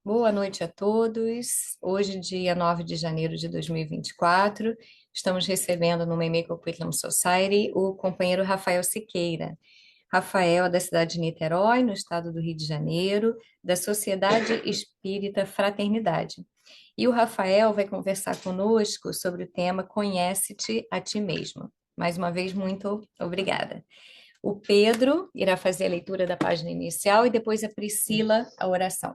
Boa noite a todos. Hoje, dia 9 de janeiro de 2024, estamos recebendo no Mimico Quitlam Society o companheiro Rafael Siqueira. Rafael é da cidade de Niterói, no estado do Rio de Janeiro, da Sociedade Espírita Fraternidade. E o Rafael vai conversar conosco sobre o tema Conhece-te a ti mesmo. Mais uma vez, muito obrigada. O Pedro irá fazer a leitura da página inicial e depois a Priscila a oração.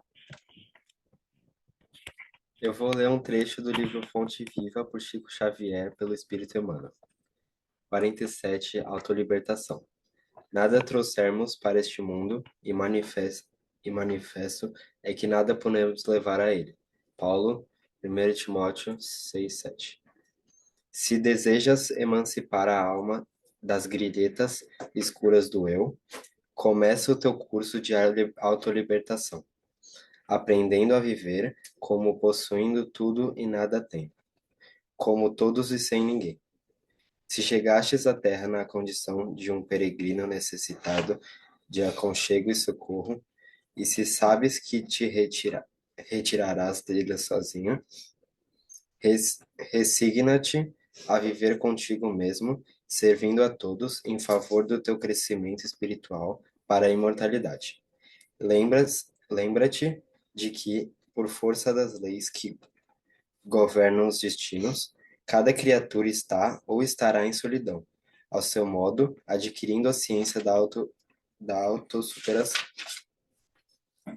Eu vou ler um trecho do livro Fonte Viva por Chico Xavier pelo Espírito Emmanuel. 47. Autolibertação. Nada trouxermos para este mundo e manifesto é que nada podemos levar a ele. Paulo, 1 Timóteo 6:7. Se desejas emancipar a alma das grilhetas escuras do eu, começa o teu curso de autolibertação, aprendendo a viver como possuindo tudo e nada tem, como todos e sem ninguém. Se chegastes à terra na condição de um peregrino necessitado de aconchego e socorro, e se sabes que te retirarás dele sozinho, resigna-te a viver contigo mesmo, servindo a todos em favor do teu crescimento espiritual para a imortalidade. Lembra-te de que, por força das leis que governam os destinos, cada criatura está ou estará em solidão, ao seu modo, adquirindo a ciência da autossuperação.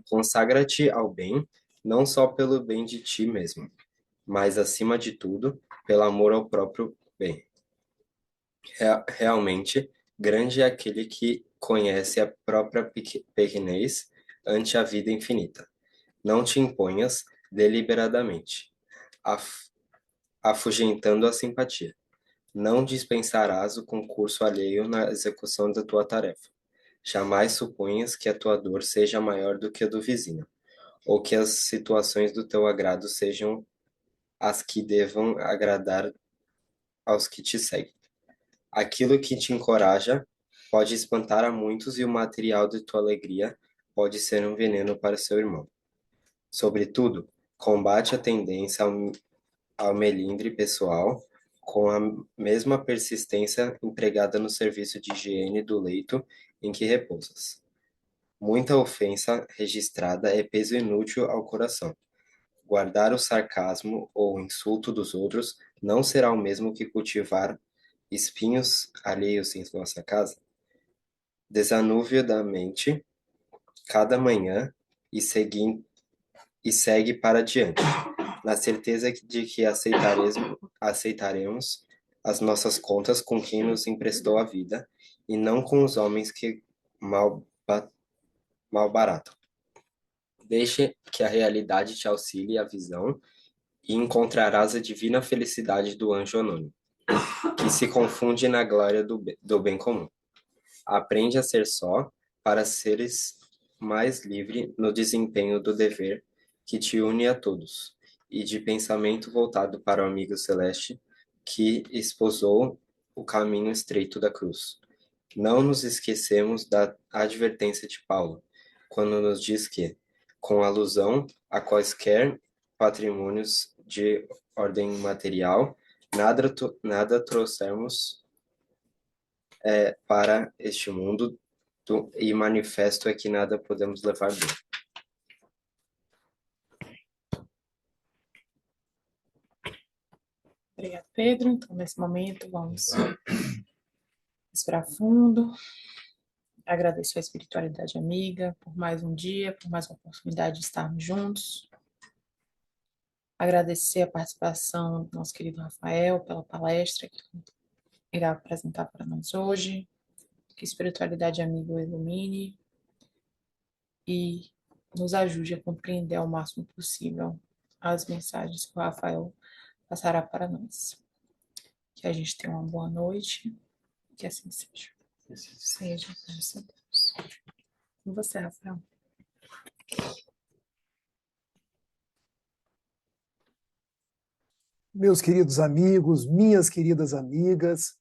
Consagra-te ao bem, não só pelo bem de ti mesmo, mas, acima de tudo, pelo amor ao próprio bem. Realmente, grande é aquele que conhece a própria pequenez ante a vida infinita. Não te imponhas deliberadamente, afugentando a simpatia. Não dispensarás o concurso alheio na execução da tua tarefa. Jamais suponhas que a tua dor seja maior do que a do vizinho, ou que as situações do teu agrado sejam as que devam agradar aos que te seguem. Aquilo que te encoraja pode espantar a muitos e o material de tua alegria pode ser um veneno para seu irmão. Sobretudo, combate a tendência ao melindre pessoal com a mesma persistência empregada no serviço de higiene do leito em que repousas. Muita ofensa registrada é peso inútil ao coração. Guardar o sarcasmo ou o insulto dos outros não será o mesmo que cultivar espinhos alheios em nossa casa. Desanuve da mente cada manhã e segue para diante, na certeza de que aceitaremos as nossas contas com quem nos emprestou a vida, e não com os homens que malbaratam. Deixe que a realidade te auxilie a visão e encontrarás a divina felicidade do anjo anônimo, que se confunde na glória do bem comum. Aprende a ser só, para seres mais livre no desempenho do dever que te une a todos, e de pensamento voltado para o amigo celeste que esposou o caminho estreito da cruz. Não nos esquecemos da advertência de Paulo, quando nos diz que, com alusão a quaisquer patrimônios de ordem material, nada trouxermos para este mundo, e manifesto é que nada podemos levar dele. Obrigada, Pedro. Então, nesse momento, vamos respirar fundo. Agradeço a espiritualidade amiga por mais um dia, por mais uma oportunidade de estarmos juntos. Agradecer a participação do nosso querido Rafael pela palestra que irá apresentar para nós hoje. Que a espiritualidade amiga o ilumine e nos ajude a compreender ao máximo possível as mensagens que o Rafael passará para nós. Que a gente tenha uma boa noite, que assim seja. Seja, graças a Deus. Com você, Rafael. Meus queridos amigos, minhas queridas amigas,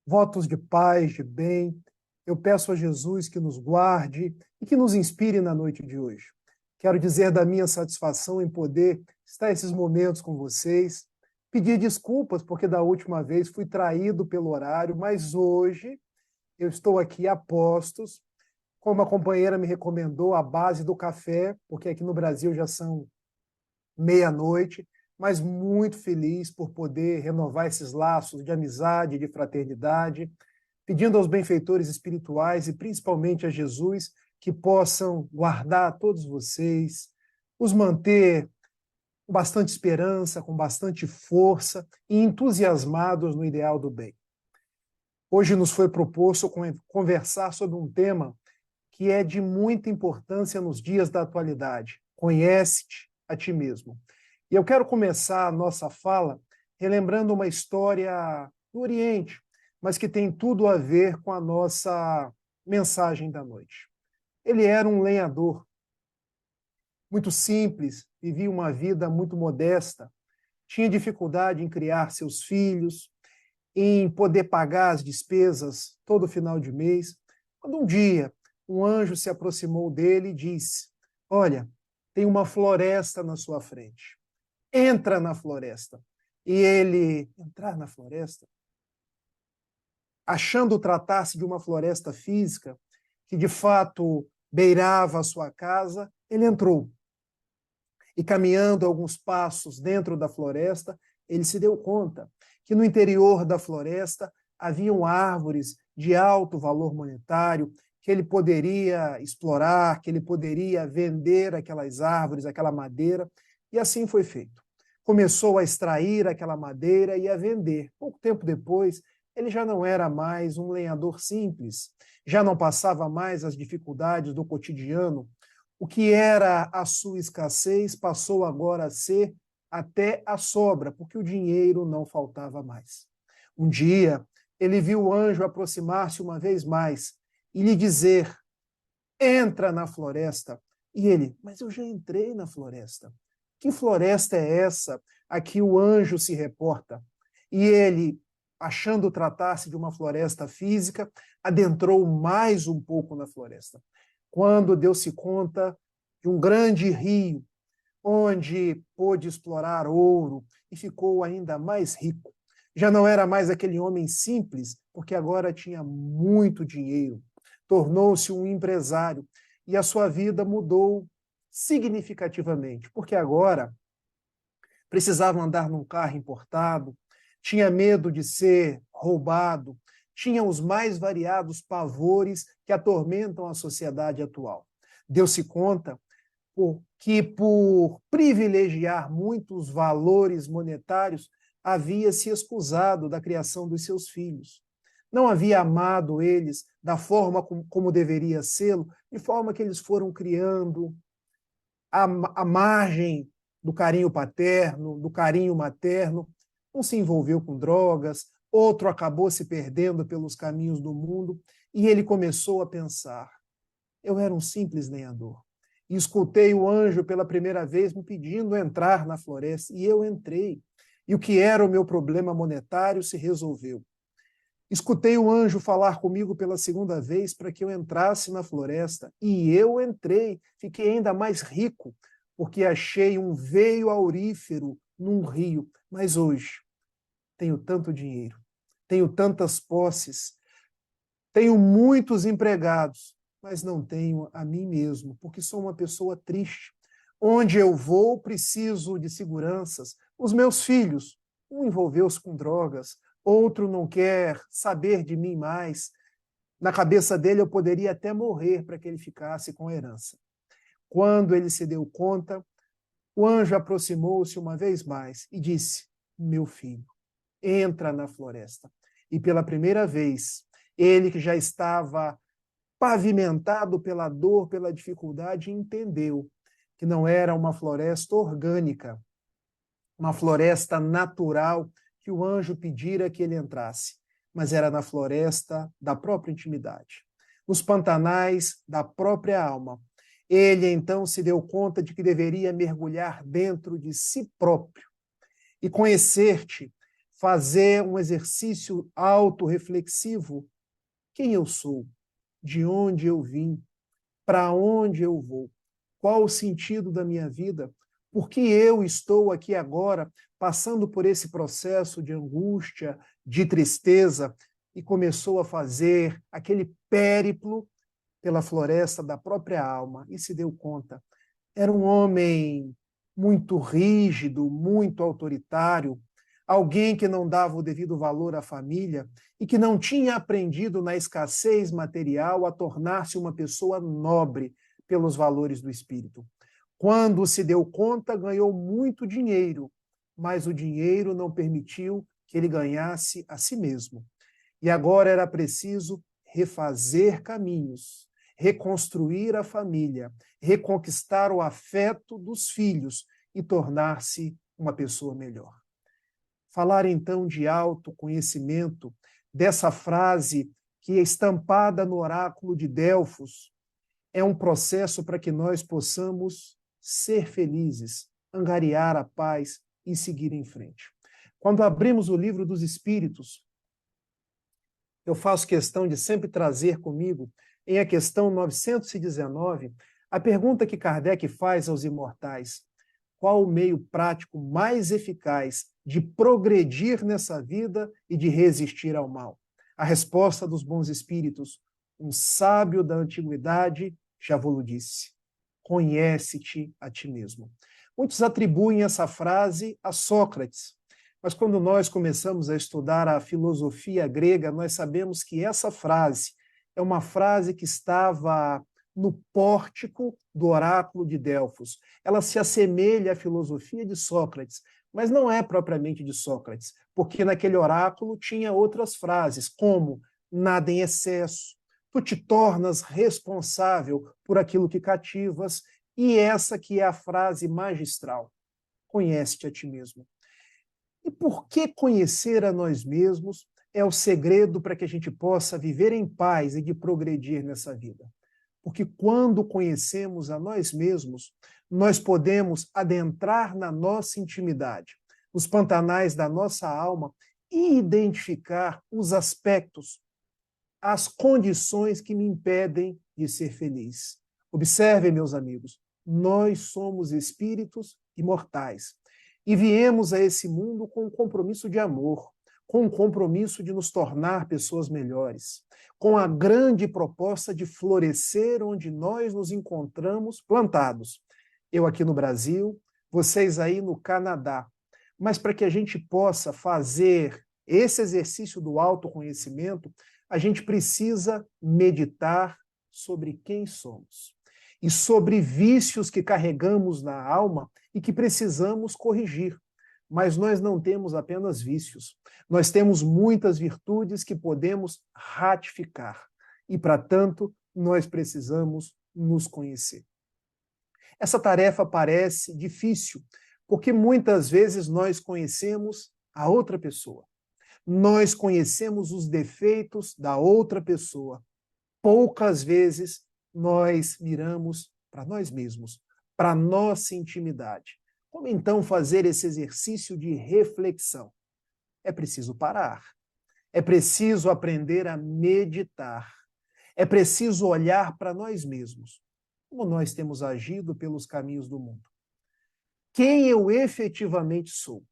votos de paz, de bem. Eu peço a Jesus que nos guarde e que nos inspire na noite de hoje. Quero dizer da minha satisfação em poder estar esses momentos com vocês. Pedir desculpas, porque da última vez fui traído pelo horário, mas hoje eu estou aqui a postos. Como a companheira me recomendou, a base do café, porque aqui no Brasil já são meia-noite, mas muito feliz por poder renovar esses laços de amizade, de fraternidade, pedindo aos benfeitores espirituais e principalmente a Jesus que possam guardar todos vocês, os manter com bastante esperança, com bastante força e entusiasmados no ideal do bem. Hoje nos foi proposto conversar sobre um tema que é de muita importância nos dias da atualidade. Conhece-te a ti mesmo. E eu quero começar a nossa fala relembrando uma história do Oriente, mas que tem tudo a ver com a nossa mensagem da noite. Ele era um lenhador, muito simples, vivia uma vida muito modesta, tinha dificuldade em criar seus filhos, em poder pagar as despesas todo final de mês, quando um dia um anjo se aproximou dele e disse: olha, tem uma floresta na sua frente. Entra na floresta. E ele entrar na floresta, achando tratar-se de uma floresta física, que de fato beirava a sua casa, ele entrou. E caminhando alguns passos dentro da floresta, ele se deu conta que no interior da floresta haviam árvores de alto valor monetário, que ele poderia explorar, que ele poderia vender aquelas árvores, aquela madeira, e assim foi feito. Começou a extrair aquela madeira e a vender. Pouco tempo depois, ele já não era mais um lenhador simples, já não passava mais as dificuldades do cotidiano. O que era a sua escassez passou agora a ser até a sobra, porque o dinheiro não faltava mais. Um dia, ele viu o anjo aproximar-se uma vez mais e lhe dizer: entra na floresta. E ele: mas eu já entrei na floresta. Que floresta é essa a que o anjo se reporta? E ele, achando tratar-se de uma floresta física, adentrou mais um pouco na floresta. Quando deu-se conta de um grande rio, onde pôde explorar ouro e ficou ainda mais rico. Já não era mais aquele homem simples, porque agora tinha muito dinheiro. Tornou-se um empresário e a sua vida mudou significativamente, porque agora precisava andar num carro importado, tinha medo de ser roubado, tinha os mais variados pavores que atormentam a sociedade atual. Deu-se conta que, por privilegiar muitos valores monetários, havia se excusado da criação dos seus filhos. Não havia amado eles da forma como deveria ser, de forma que eles foram criando à margem do carinho paterno, do carinho materno. Um se envolveu com drogas, outro acabou se perdendo pelos caminhos do mundo, e ele começou a pensar: eu era um simples lenhador. E escutei o anjo pela primeira vez me pedindo entrar na floresta, e eu entrei. E o que era o meu problema monetário se resolveu. Escutei o anjo falar comigo pela segunda vez para que eu entrasse na floresta, e eu entrei, fiquei ainda mais rico, porque achei um veio aurífero num rio. Mas hoje tenho tanto dinheiro, tenho tantas posses, tenho muitos empregados, mas não tenho a mim mesmo, porque sou uma pessoa triste. Onde eu vou, preciso de seguranças. Os meus filhos, um envolveu-se com drogas, outro não quer saber de mim mais. Na cabeça dele, eu poderia até morrer para que ele ficasse com a herança. Quando ele se deu conta, o anjo aproximou-se uma vez mais e disse: meu filho, entra na floresta. E pela primeira vez, ele que já estava pavimentado pela dor, pela dificuldade, entendeu que não era uma floresta orgânica, uma floresta natural que o anjo pedira que ele entrasse, mas era na floresta da própria intimidade, nos pantanais da própria alma. Ele então se deu conta de que deveria mergulhar dentro de si próprio e conhecer-te, fazer um exercício autorreflexivo. Quem eu sou? De onde eu vim? Para onde eu vou? Qual o sentido da minha vida? Por que eu estou aqui agora passando por esse processo de angústia, de tristeza? E começou a fazer aquele périplo pela floresta da própria alma e se deu conta. Era um homem muito rígido, muito autoritário, alguém que não dava o devido valor à família e que não tinha aprendido na escassez material a tornar-se uma pessoa nobre pelos valores do espírito. Quando se deu conta, ganhou muito dinheiro, mas o dinheiro não permitiu que ele ganhasse a si mesmo. E agora era preciso refazer caminhos, reconstruir a família, reconquistar o afeto dos filhos e tornar-se uma pessoa melhor. Falar então de autoconhecimento, dessa frase que é estampada no oráculo de Delfos, é um processo para que nós possamos ser felizes, angariar a paz e seguir em frente. Quando abrimos o livro dos Espíritos, eu faço questão de sempre trazer comigo, em a questão 919, a pergunta que Kardec faz aos imortais: qual o meio prático mais eficaz de progredir nessa vida e de resistir ao mal? A resposta dos bons espíritos: um sábio da antiguidade já vos disse: conhece-te a ti mesmo. Muitos atribuem essa frase a Sócrates, mas quando nós começamos a estudar a filosofia grega, nós sabemos que essa frase é uma frase que estava no pórtico do oráculo de Delfos. Ela se assemelha à filosofia de Sócrates, mas não é propriamente de Sócrates, porque naquele oráculo tinha outras frases, como nada em excesso, tu te tornas responsável por aquilo que cativas, e essa que é a frase magistral: conhece-te a ti mesmo. E por que conhecer a nós mesmos é o segredo para que a gente possa viver em paz e de progredir nessa vida? Porque quando conhecemos a nós mesmos, nós podemos adentrar na nossa intimidade, nos pantanais da nossa alma e identificar os aspectos, as condições que me impedem de ser feliz. Observem, meus amigos, nós somos espíritos imortais e viemos a esse mundo com um compromisso de amor, com um compromisso de nos tornar pessoas melhores, com a grande proposta de florescer onde nós nos encontramos plantados. Eu aqui no Brasil, vocês aí no Canadá. Mas para que a gente possa fazer esse exercício do autoconhecimento, a gente precisa meditar sobre quem somos e sobre vícios que carregamos na alma e que precisamos corrigir. Mas nós não temos apenas vícios, nós temos muitas virtudes que podemos ratificar. E, para tanto, nós precisamos nos conhecer. Essa tarefa parece difícil, porque muitas vezes nós conhecemos a outra pessoa. Nós conhecemos os defeitos da outra pessoa. Poucas vezes nós miramos para nós mesmos, para nossa intimidade. Como então fazer esse exercício de reflexão? É preciso parar. É preciso aprender a meditar. É preciso olhar para nós mesmos. Como nós temos agido pelos caminhos do mundo? Quem eu efetivamente sou?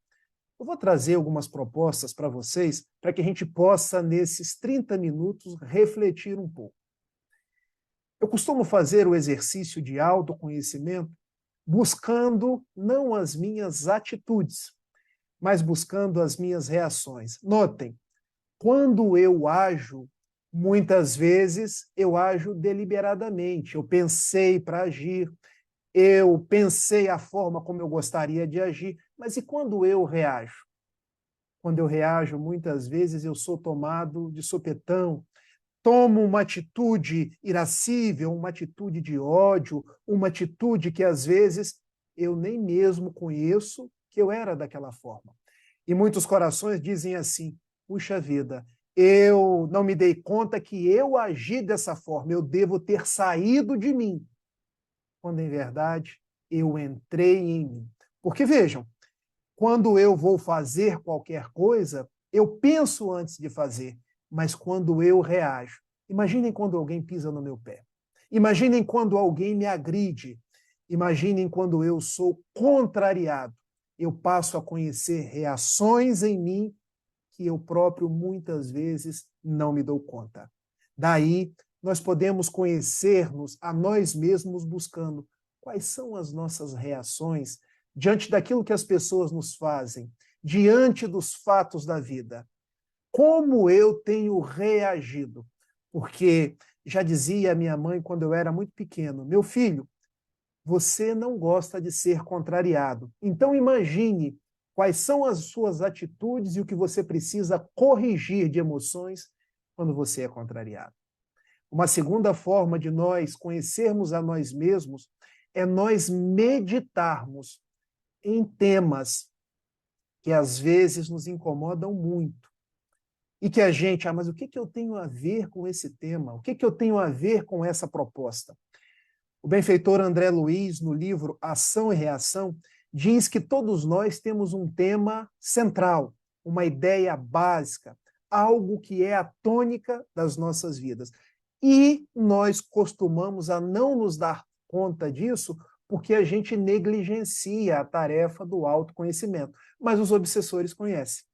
Eu vou trazer algumas propostas para vocês, para que a gente possa, nesses 30 minutos, refletir um pouco. Eu costumo fazer o exercício de autoconhecimento buscando não as minhas atitudes, mas buscando as minhas reações. Notem, quando eu ajo, muitas vezes eu ajo deliberadamente. Eu pensei para agir, eu pensei a forma como eu gostaria de agir, mas e quando eu reajo? Quando eu reajo, muitas vezes eu sou tomado de sopetão, tomo uma atitude irascível, uma atitude de ódio, uma atitude que às vezes eu nem mesmo conheço que eu era daquela forma. E muitos corações dizem assim: puxa vida, eu não me dei conta que eu agi dessa forma, eu devo ter saído de mim. Quando, em verdade, eu entrei em mim. Porque, vejam, quando eu vou fazer qualquer coisa, eu penso antes de fazer, mas quando eu reajo. Imaginem quando alguém pisa no meu pé. Imaginem quando alguém me agride. Imaginem quando eu sou contrariado, eu passo a conhecer reações em mim que eu próprio muitas vezes não me dou conta. Daí, nós podemos conhecer-nos a nós mesmos buscando quais são as nossas reações diante daquilo que as pessoas nos fazem, diante dos fatos da vida. Como eu tenho reagido? Porque já dizia a minha mãe quando eu era muito pequeno, meu filho, você não gosta de ser contrariado. Então imagine quais são as suas atitudes e o que você precisa corrigir de emoções quando você é contrariado. Uma segunda forma de nós conhecermos a nós mesmos é nós meditarmos em temas que às vezes nos incomodam muito. E que a gente, mas o que eu tenho a ver com esse tema? O que eu tenho a ver com essa proposta? O benfeitor André Luiz, no livro Ação e Reação, diz que todos nós temos um tema central, uma ideia básica, algo que é a tônica das nossas vidas. E nós costumamos a não nos dar conta disso porque a gente negligencia a tarefa do autoconhecimento. Mas os obsessores conhecem.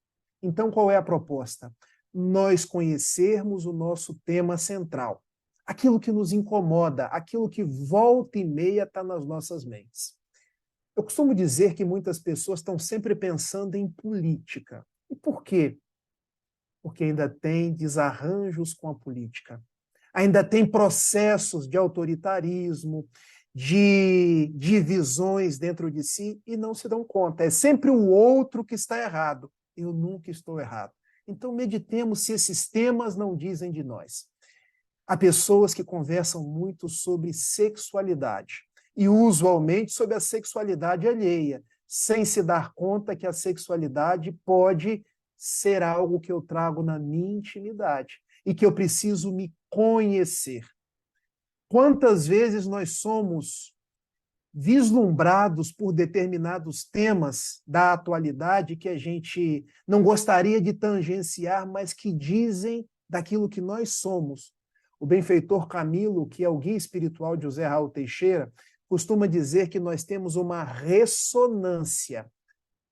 Então, qual é a proposta? Nós conhecermos o nosso tema central, aquilo que nos incomoda, aquilo que volta e meia está nas nossas mentes. Eu costumo dizer que muitas pessoas estão sempre pensando em política. E por quê? Porque ainda tem desarranjos com a política. Ainda tem processos de autoritarismo, de divisões dentro de si e não se dão conta. É sempre o outro que está errado. Eu nunca estou errado. Então, meditemos se esses temas não dizem de nós. Há pessoas que conversam muito sobre sexualidade e usualmente sobre a sexualidade alheia, sem se dar conta que a sexualidade pode ser algo que eu trago na minha intimidade e que eu preciso me conhecer. Quantas vezes nós somos vislumbrados por determinados temas da atualidade que a gente não gostaria de tangenciar, mas que dizem daquilo que nós somos. O benfeitor Camilo, que é o guia espiritual de José Raul Teixeira, costuma dizer que nós temos uma ressonância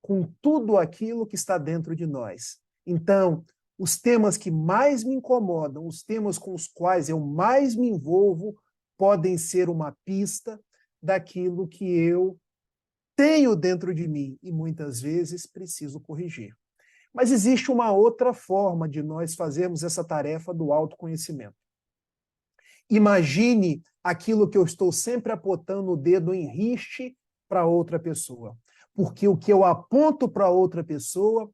com tudo aquilo que está dentro de nós. Então, os temas que mais me incomodam, os temas com os quais eu mais me envolvo, podem ser uma pista daquilo que eu tenho dentro de mim e muitas vezes preciso corrigir. Mas existe uma outra forma de nós fazermos essa tarefa do autoconhecimento. Imagine aquilo que eu estou sempre apontando o dedo em riste para outra pessoa. Porque o que eu aponto para outra pessoa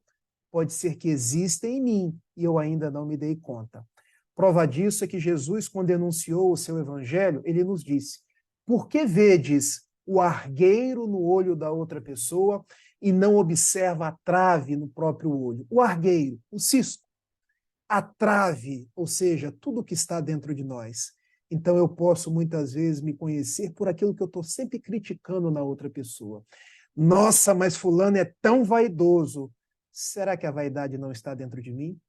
pode ser que exista em mim e eu ainda não me dei conta. Prova disso é que Jesus, quando anunciou o seu evangelho, ele nos disse: por que vedes o argueiro no olho da outra pessoa e não observa a trave no próprio olho? O argueiro, o cisco. A trave, ou seja, tudo que está dentro de nós. Então eu posso muitas vezes me conhecer por aquilo que eu estou sempre criticando na outra pessoa. Nossa, mas fulano é tão vaidoso. Será que a vaidade não está dentro de mim?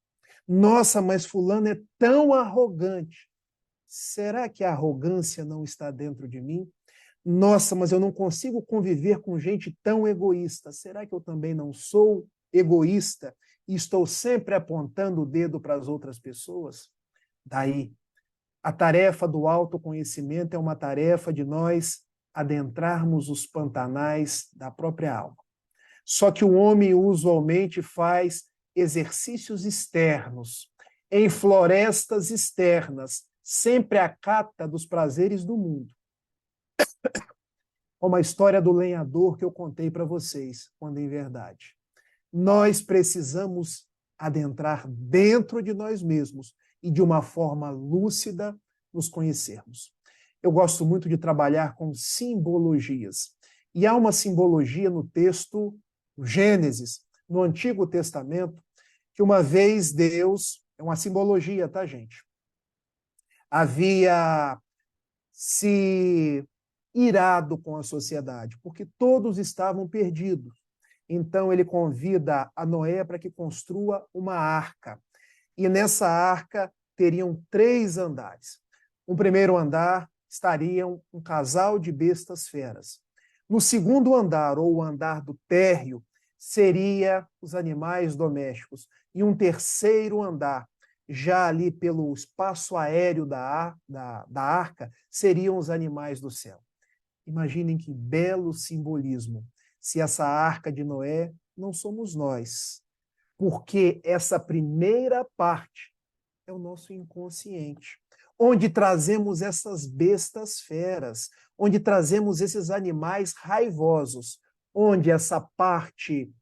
Nossa, mas fulano é tão arrogante. Será que a arrogância não está dentro de mim? Nossa, mas eu não consigo conviver com gente tão egoísta. Será que eu também não sou egoísta e estou sempre apontando o dedo para as outras pessoas? Daí, a tarefa do autoconhecimento é uma tarefa de nós adentrarmos os pantanais da própria alma. Só que o homem usualmente faz exercícios externos, em florestas externas, sempre à cata dos prazeres do mundo. Como a história do lenhador que eu contei para vocês, quando em verdade. Nós precisamos adentrar dentro de nós mesmos e, de uma forma lúcida, nos conhecermos. Eu gosto muito de trabalhar com simbologias. E há uma simbologia no texto Gênesis, no Antigo Testamento, que uma vez Deus, é uma simbologia, tá, gente? Havia se irado com a sociedade, porque todos estavam perdidos. Então ele convida a Noé para que construa uma arca. E nessa arca teriam 3 andares. Um primeiro andar estariam um casal de bestas feras. No segundo andar, ou o andar do térreo, seria os animais domésticos. E um terceiro andar, já ali pelo espaço aéreo da arca, seriam os animais do céu. Imaginem que belo simbolismo. Se essa arca de Noé não somos nós, porque essa primeira parte é o nosso inconsciente, onde trazemos essas bestas feras, onde trazemos esses animais raivosos, onde essa parte,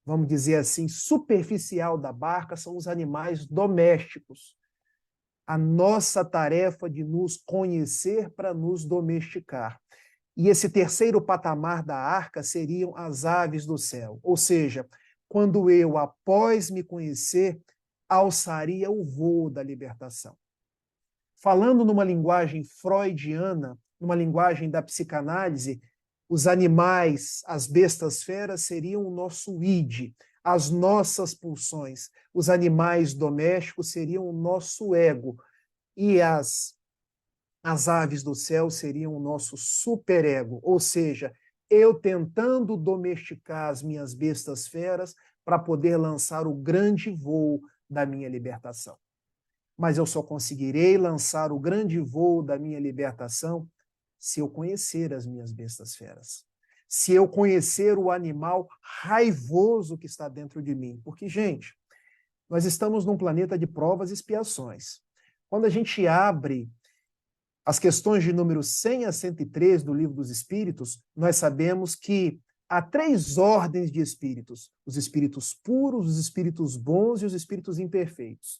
vamos dizer assim, superficial da barca são os animais domésticos. A nossa tarefa de nos conhecer para nos domesticar. E esse terceiro patamar da arca seriam as aves do céu. Ou seja, quando eu, após me conhecer, alçaria o voo da libertação. Falando numa linguagem freudiana, numa linguagem da psicanálise, os animais, as bestas feras, seriam o nosso id, as nossas pulsões. Os animais domésticos seriam o nosso ego. E as aves do céu seriam o nosso superego, ou seja, eu tentando domesticar as minhas bestas feras para poder lançar o grande voo da minha libertação. Mas eu só conseguirei lançar o grande voo da minha libertação se eu conhecer as minhas bestas feras. Se eu conhecer o animal raivoso que está dentro de mim. Porque, gente, nós estamos num planeta de provas e expiações. Quando a gente abre as questões de número 100 a 103 do Livro dos Espíritos, nós sabemos que há 3 ordens de espíritos: os espíritos puros, os espíritos bons e os espíritos imperfeitos.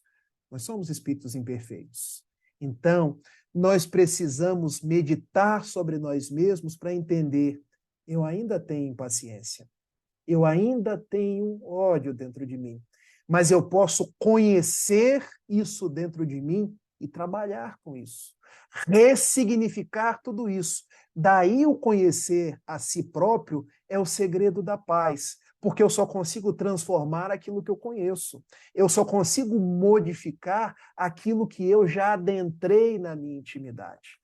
Nós somos espíritos imperfeitos. Então, nós precisamos meditar sobre nós mesmos para entender: eu ainda tenho impaciência, eu ainda tenho ódio dentro de mim, mas eu posso conhecer isso dentro de mim e trabalhar com isso, ressignificar tudo isso. Daí o conhecer a si próprio é o segredo da paz, porque eu só consigo transformar aquilo que eu conheço. Eu só consigo modificar aquilo que eu já adentrei na minha intimidade.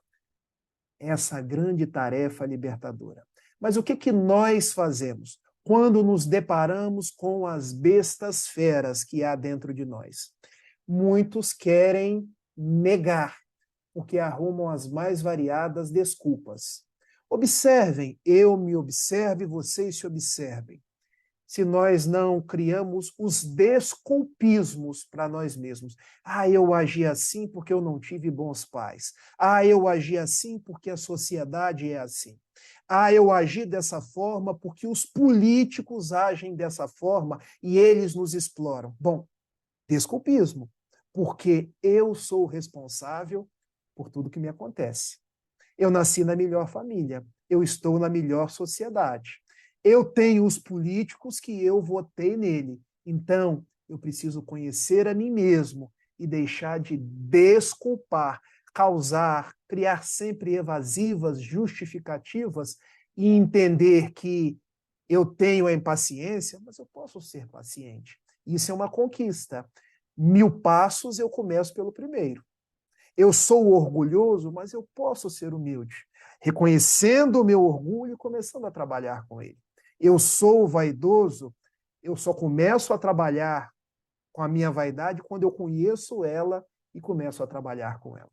Essa grande tarefa libertadora. Mas o que nós fazemos quando nos deparamos com as bestas feras que há dentro de nós? Muitos querem negar, porque arrumam as mais variadas desculpas. Observem, eu me observe, vocês se observem. Se nós não criamos os desculpismos para nós mesmos. Eu agi assim porque eu não tive bons pais. Eu agi assim porque a sociedade é assim. Eu agi dessa forma porque os políticos agem dessa forma e eles nos exploram. Bom, desculpismo, porque eu sou responsável por tudo que me acontece. Eu nasci na melhor família, eu estou na melhor sociedade. Eu tenho os políticos que eu votei nele. Então, eu preciso conhecer a mim mesmo e deixar de desculpar, criar sempre evasivas, justificativas e entender que eu tenho a impaciência, mas eu posso ser paciente. Isso é uma conquista. 1000 passos eu começo pelo primeiro. Eu sou orgulhoso, mas eu posso ser humilde, reconhecendo o meu orgulho e começando a trabalhar com ele. Eu sou vaidoso, eu só começo a trabalhar com a minha vaidade quando eu conheço ela e começo a trabalhar com ela.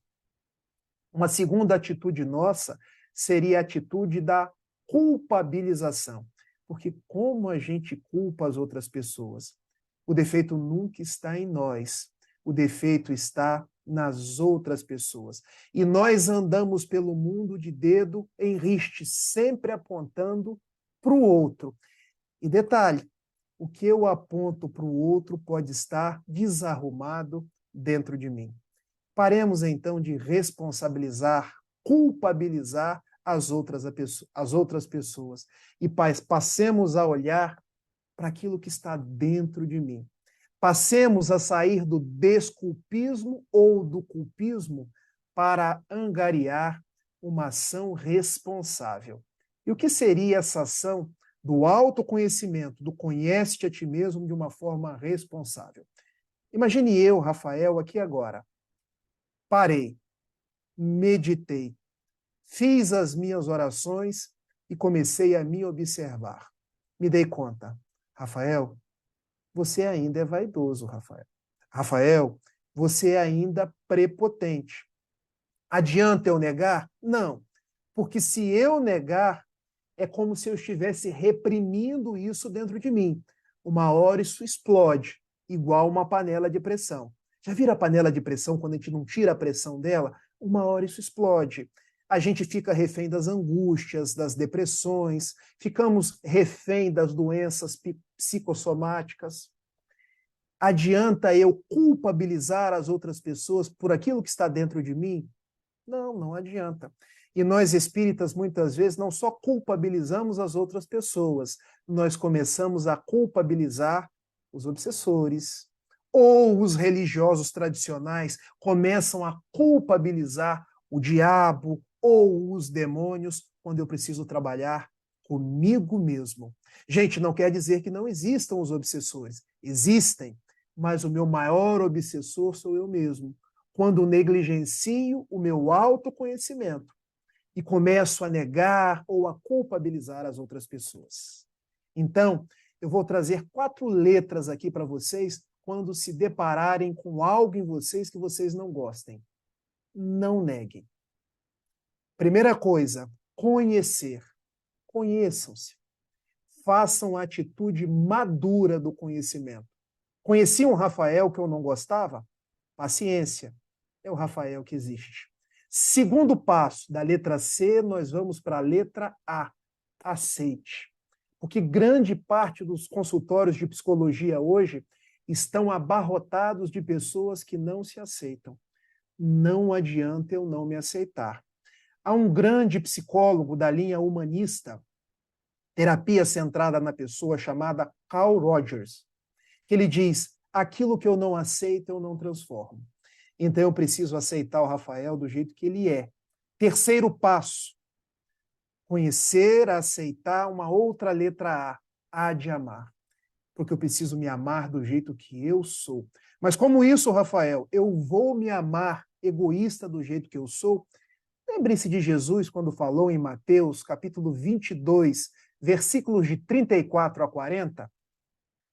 Uma segunda atitude nossa seria a atitude da culpabilização. Porque como a gente culpa as outras pessoas? O defeito nunca está em nós. O defeito está nas outras pessoas. E nós andamos pelo mundo de dedo em riste, sempre apontando para o outro. E detalhe, o que eu aponto para o outro pode estar desarrumado dentro de mim. Paremos então de responsabilizar, culpabilizar as outras pessoas e passemos a olhar para aquilo que está dentro de mim. Passemos a sair do desculpismo ou do culpismo para angariar uma ação responsável. E o que seria essa ação do autoconhecimento, do conhece-te a ti mesmo de uma forma responsável? Imagine eu, Rafael, aqui agora. Parei. meditei, fiz as minhas orações e comecei a me observar. Me dei conta, Rafael, você ainda é vaidoso, Rafael. Rafael, você é ainda prepotente. Adianta eu negar? Não, porque se eu negar, é como se eu estivesse reprimindo isso dentro de mim. Uma hora isso explode, igual uma panela de pressão. Já viram a panela de pressão quando a gente não tira a pressão dela? Uma hora isso explode. A gente fica refém das angústias, das depressões, ficamos refém das doenças psicossomáticas. Adianta eu culpabilizar as outras pessoas por aquilo que está dentro de mim? Não, não adianta. E nós espíritas, muitas vezes, não só culpabilizamos as outras pessoas, nós começamos a culpabilizar os obsessores, ou os religiosos tradicionais começam a culpabilizar o diabo ou os demônios, quando eu preciso trabalhar comigo mesmo. Gente, não quer dizer que não existam os obsessores. Existem, mas o meu maior obsessor sou eu mesmo. Quando negligencio o meu autoconhecimento e começo a negar ou a culpabilizar as outras pessoas. Então, eu vou trazer 4 letras aqui para vocês quando se depararem com algo em vocês que vocês não gostem. Não neguem. Primeira coisa, conhecer. Conheçam-se. Façam a atitude madura do conhecimento. Conheci um Rafael que eu não gostava? Paciência. É o Rafael que existe. Segundo passo, da letra C, nós vamos para a letra A. Aceite. Porque grande parte dos consultórios de psicologia hoje estão abarrotados de pessoas que não se aceitam. Não adianta eu não me aceitar. Há um grande psicólogo da linha humanista, terapia centrada na pessoa, chamada Carl Rogers, que ele diz: aquilo que eu não aceito, eu não transformo. Então eu preciso aceitar o Rafael do jeito que ele é. Terceiro passo, conhecer, aceitar uma outra letra A, A de amar. Porque eu preciso me amar do jeito que eu sou. Mas como isso, Rafael? Eu vou me amar egoísta do jeito que eu sou? Lembre-se de Jesus quando falou em Mateus, capítulo 22, versículos de 34 a 40.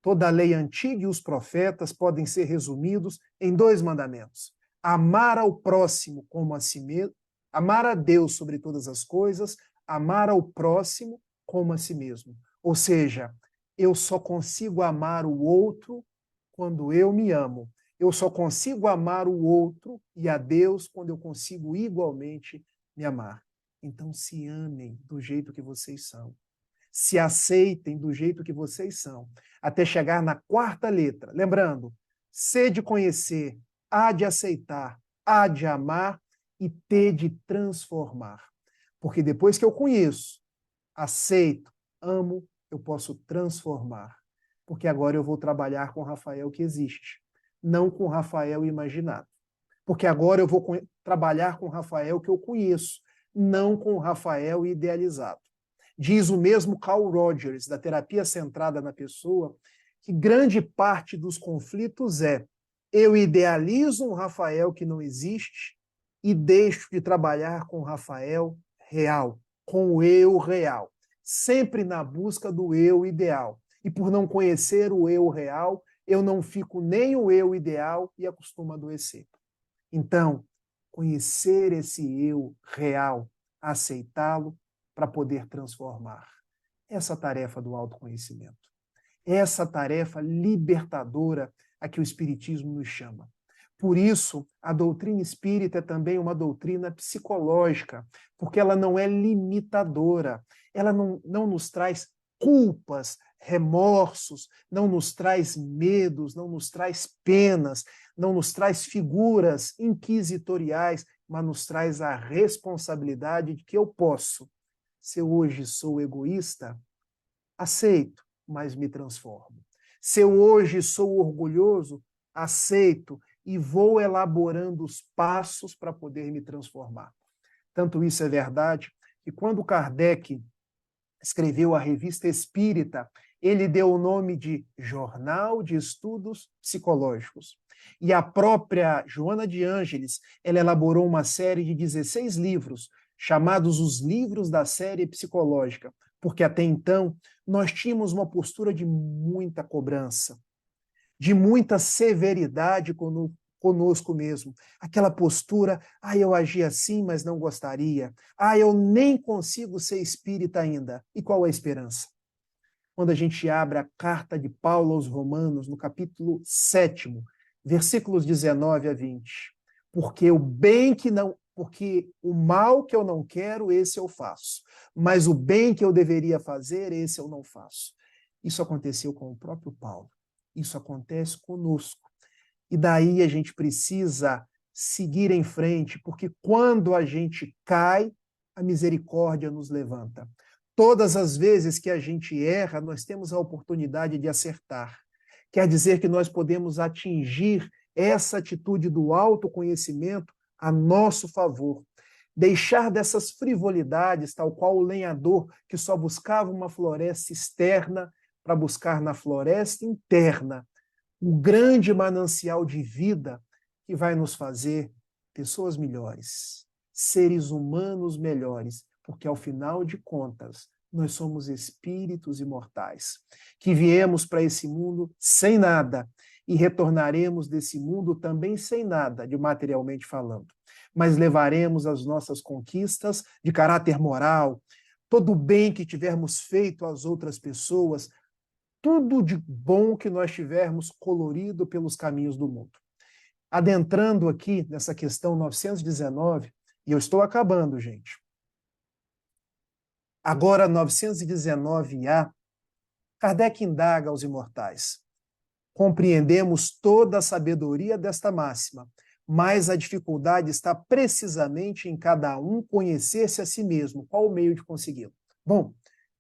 Toda a lei antiga e os profetas podem ser resumidos em 2 mandamentos: amar ao próximo como a si mesmo, amar a Deus sobre todas as coisas, amar ao próximo como a si mesmo. Ou seja, eu só consigo amar o outro quando eu me amo. Eu só consigo amar o outro e a Deus quando eu consigo igualmente me amar. Então se amem do jeito que vocês são. Se aceitem do jeito que vocês são, até chegar na 4ª letra. Lembrando, C de conhecer, A de aceitar, A de amar e T de transformar. Porque depois que eu conheço, aceito, amo, eu posso transformar. Porque agora eu vou trabalhar com o Rafael que existe, não com o Rafael imaginado. Porque agora eu vou trabalhar com o Rafael que eu conheço, não com o Rafael idealizado. Diz o mesmo Carl Rogers, da terapia centrada na pessoa, que grande parte dos conflitos é: eu idealizo um Rafael que não existe e deixo de trabalhar com o Rafael real, com o eu real, sempre na busca do eu ideal. E por não conhecer o eu real, eu não fico nem o eu ideal e acostumo a adoecer. Então, conhecer esse eu real, aceitá-lo, para poder transformar. Essa tarefa do autoconhecimento. Essa tarefa libertadora a que o Espiritismo nos chama. Por isso, a doutrina espírita é também uma doutrina psicológica, porque ela não é limitadora, ela não nos traz culpas, remorsos, não nos traz medos, não nos traz penas, não nos traz figuras inquisitoriais, mas nos traz a responsabilidade de que eu posso. Se eu hoje sou egoísta, aceito, mas me transformo. Se eu hoje sou orgulhoso, aceito e vou elaborando os passos para poder me transformar. Tanto isso é verdade que quando Kardec escreveu a Revista Espírita, ele deu o nome de Jornal de Estudos Psicológicos. E a própria Joana de Ângeles, ela elaborou uma série de 16 livros, chamados os livros da série psicológica, porque até então nós tínhamos uma postura de muita cobrança, de muita severidade conosco mesmo. Aquela postura, eu agi assim, mas não gostaria. Eu nem consigo ser espírita ainda. E qual a esperança? Quando a gente abre a carta de Paulo aos Romanos, no capítulo 7, versículos 19 a 20. Porque o mal que eu não quero, esse eu faço. Mas o bem que eu deveria fazer, esse eu não faço. Isso aconteceu com o próprio Paulo. Isso acontece conosco. E daí a gente precisa seguir em frente, porque quando a gente cai, a misericórdia nos levanta. Todas as vezes que a gente erra, nós temos a oportunidade de acertar. Quer dizer que nós podemos atingir essa atitude do autoconhecimento a nosso favor. Deixar dessas frivolidades, tal qual o lenhador que só buscava uma floresta externa para buscar na floresta interna o grande manancial de vida que vai nos fazer pessoas melhores, seres humanos melhores, porque ao final de contas, nós somos espíritos imortais, que viemos para esse mundo sem nada e retornaremos desse mundo também sem nada, de materialmente falando. Mas levaremos as nossas conquistas de caráter moral, todo o bem que tivermos feito às outras pessoas, tudo de bom que nós tivermos colorido pelos caminhos do mundo. Adentrando aqui nessa questão 919, e eu estou acabando, gente. Agora, 919A, Kardec indaga aos imortais. Compreendemos toda a sabedoria desta máxima, mas a dificuldade está precisamente em cada um conhecer-se a si mesmo. Qual o meio de consegui-lo? Bom,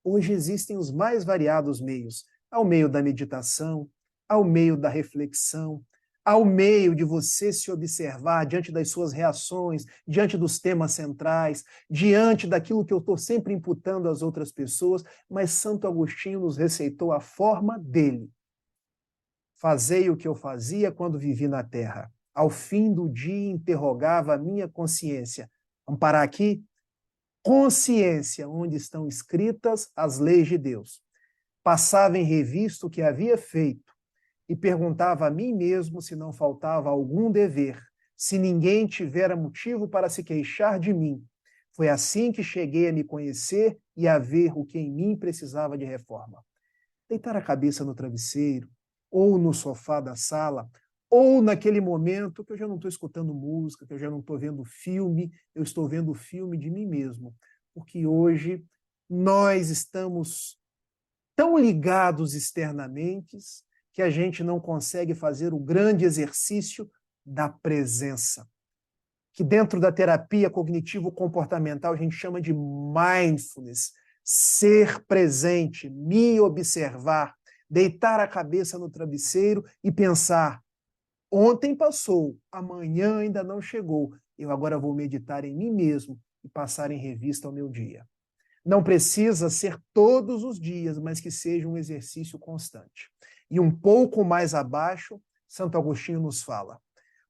hoje existem os mais variados meios, ao meio da meditação, ao meio da reflexão, ao meio de você se observar diante das suas reações, diante dos temas centrais, diante daquilo que eu estou sempre imputando às outras pessoas, mas Santo Agostinho nos receitou a forma dele. Fazei o que eu fazia quando vivi na terra. Ao fim do dia interrogava a minha consciência. Vamos parar aqui? Consciência, onde estão escritas as leis de Deus. Passava em revista o que havia feito e perguntava a mim mesmo se não faltava algum dever, se ninguém tivera motivo para se queixar de mim. Foi assim que cheguei a me conhecer e a ver o que em mim precisava de reforma. Deitar a cabeça no travesseiro, ou no sofá da sala, ou naquele momento que eu já não estou escutando música, que eu já não estou vendo filme, eu estou vendo o filme de mim mesmo. Porque hoje nós estamos tão ligados externamente que a gente não consegue fazer o grande exercício da presença, que dentro da terapia cognitivo-comportamental a gente chama de mindfulness, ser presente, me observar, deitar a cabeça no travesseiro e pensar, ontem passou, amanhã ainda não chegou, eu agora vou meditar em mim mesmo e passar em revista o meu dia. Não precisa ser todos os dias, mas que seja um exercício constante. E um pouco mais abaixo, Santo Agostinho nos fala: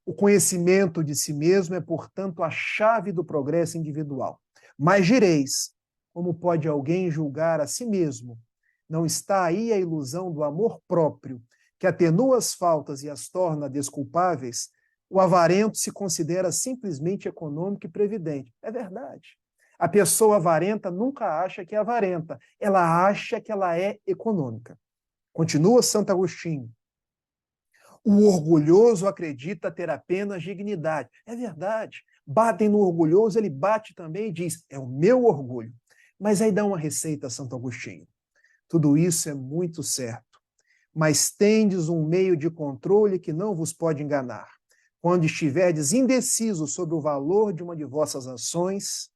o conhecimento de si mesmo é, portanto, a chave do progresso individual. Mas direis, como pode alguém julgar a si mesmo? Não está aí a ilusão do amor próprio, que atenua as faltas e as torna desculpáveis? O avarento se considera simplesmente econômico e previdente. É verdade. A pessoa avarenta nunca acha que é avarenta, ela acha que ela é econômica. Continua Santo Agostinho. O orgulhoso acredita ter apenas dignidade. É verdade. Batem no orgulhoso, ele bate também e diz, é o meu orgulho. Mas aí dá uma receita, Santo Agostinho. Tudo isso é muito certo. Mas tendes um meio de controle que não vos pode enganar. Quando estiverdes indecisos sobre o valor de uma de vossas ações,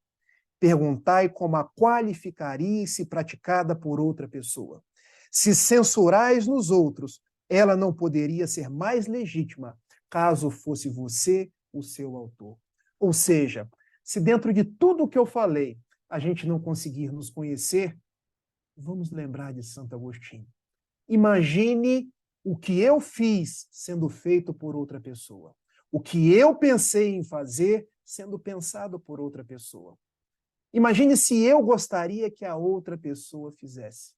perguntai como a qualificaríeis se praticada por outra pessoa. Se censurais nos outros, ela não poderia ser mais legítima, caso fosse você o seu autor. Ou seja, se dentro de tudo o que eu falei, a gente não conseguir nos conhecer, vamos lembrar de Santo Agostinho. Imagine o que eu fiz sendo feito por outra pessoa. O que eu pensei em fazer sendo pensado por outra pessoa. Imagine se eu gostaria que a outra pessoa fizesse.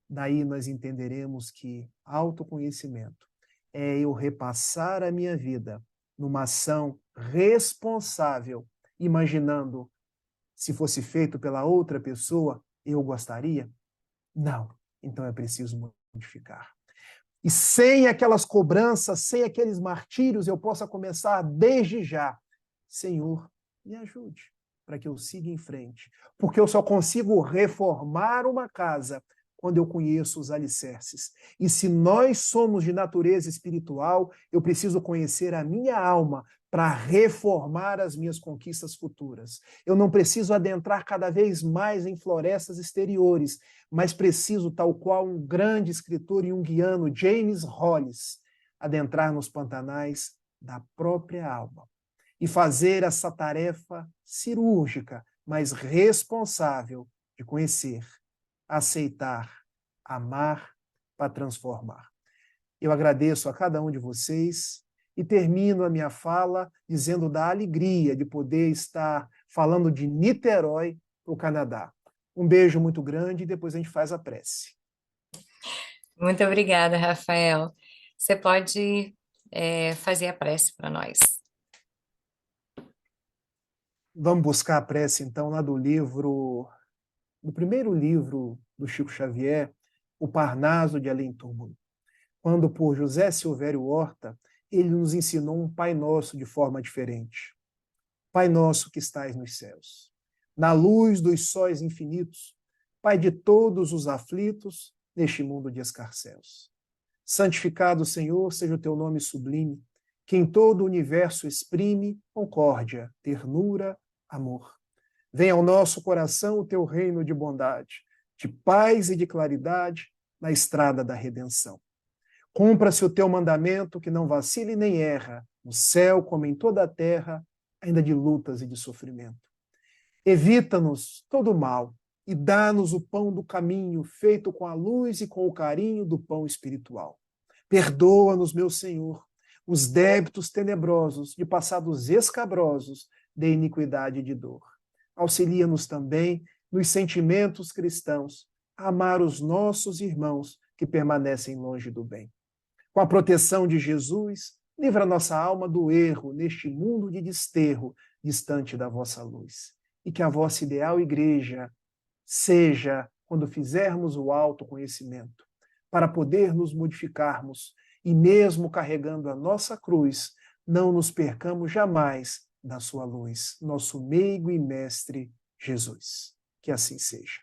Daí nós entenderemos que autoconhecimento é eu repassar a minha vida numa ação responsável, imaginando se fosse feito pela outra pessoa, eu gostaria? Não. Então é preciso modificar. E sem aquelas cobranças, sem aqueles martírios, eu possa começar desde já. Senhor, me ajude para que eu siga em frente. Porque eu só consigo reformar uma casa quando eu conheço os alicerces. E se nós somos de natureza espiritual, eu preciso conhecer a minha alma para reformar as minhas conquistas futuras. Eu não preciso adentrar cada vez mais em florestas exteriores, mas preciso, tal qual um grande escritor junguiano, James Hollis, adentrar nos pantanais da própria alma e fazer essa tarefa cirúrgica, mas responsável de conhecer, aceitar, amar para transformar. Eu agradeço a cada um de vocês e termino a minha fala dizendo da alegria de poder estar falando de Niterói para o Canadá. Um beijo muito grande e depois a gente faz a prece. Muito obrigada, Rafael. Você pode fazer a prece para nós. Vamos buscar a prece, então, lá do primeiro livro do Chico Xavier, O Parnaso de Além Túmulo. Quando, por José Silvério Horta, ele nos ensinou um Pai Nosso de forma diferente. Pai nosso que estais nos céus, na luz dos sóis infinitos, Pai de todos os aflitos neste mundo de escarcéus. Santificado, Senhor, seja o teu nome sublime, que em todo o universo exprime concórdia, ternura, amor. Venha ao nosso coração o teu reino de bondade, de paz e de claridade na estrada da redenção. Cumpra-se o teu mandamento que não vacile nem erra, no céu como em toda a terra, ainda de lutas e de sofrimento. Evita-nos todo mal e dá-nos o pão do caminho, feito com a luz e com o carinho do pão espiritual. Perdoa-nos, meu Senhor, os débitos tenebrosos de passados escabrosos de iniquidade e de dor. Auxilia-nos também nos sentimentos cristãos a amar os nossos irmãos que permanecem longe do bem. Com a proteção de Jesus, livra nossa alma do erro neste mundo de desterro, distante da vossa luz. E que a vossa ideal igreja seja, quando fizermos o autoconhecimento, para poder nos modificarmos e mesmo carregando a nossa cruz, não nos percamos jamais da sua luz, nosso meigo e mestre Jesus. Que assim seja.